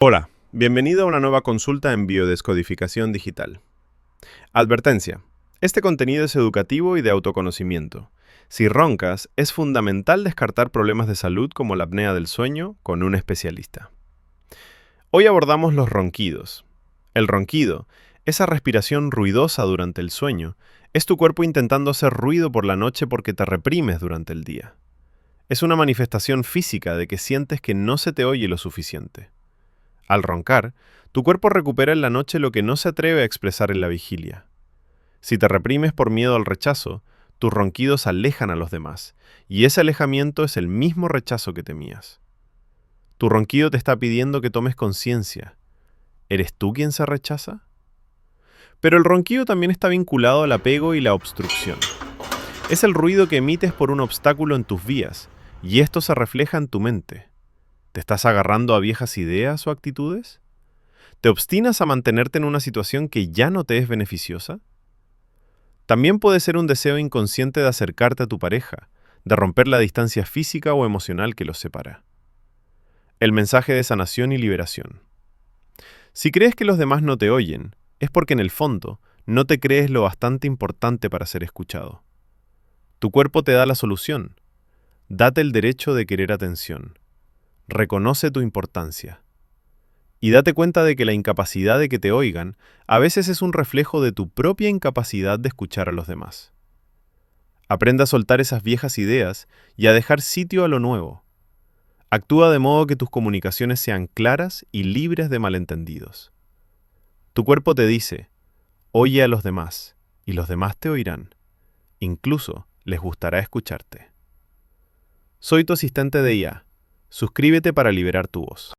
Hola, bienvenido a una nueva consulta en biodescodificación digital. Advertencia. Este contenido es educativo y de autoconocimiento. Si roncas, es fundamental descartar problemas de salud como la apnea del sueño con un especialista. Hoy abordamos los ronquidos. El ronquido, esa respiración ruidosa durante el sueño, es tu cuerpo intentando hacer ruido por la noche porque te reprimes durante el día. Es una manifestación física de que sientes que no se te oye lo suficiente. Al roncar, tu cuerpo recupera en la noche lo que no se atreve a expresar en la vigilia. Si te reprimes por miedo al rechazo, tus ronquidos alejan a los demás, y ese alejamiento es el mismo rechazo que temías. Tu ronquido te está pidiendo que tomes conciencia. ¿Eres tú quien se rechaza? Pero el ronquido también está vinculado al apego y la obstrucción. Es el ruido que emites por un obstáculo en tus vías, y esto se refleja en tu mente. ¿Te estás agarrando a viejas ideas o actitudes? ¿Te obstinas a mantenerte en una situación que ya no te es beneficiosa? También puede ser un deseo inconsciente de acercarte a tu pareja, de romper la distancia física o emocional que los separa. El mensaje de sanación y liberación. Si crees que los demás no te oyen, es porque en el fondo no te crees lo bastante importante para ser escuchado. Tu cuerpo te da la solución. Date el derecho de querer atención. Reconoce tu importancia. Y date cuenta de que la incapacidad de que te oigan a veces es un reflejo de tu propia incapacidad de escuchar a los demás. Aprende a soltar esas viejas ideas y a dejar sitio a lo nuevo. Actúa de modo que tus comunicaciones sean claras y libres de malentendidos. Tu cuerpo te dice, oye a los demás, y los demás te oirán. Incluso les gustará escucharte. Soy tu asistente de IA. Suscríbete para liberar tu voz.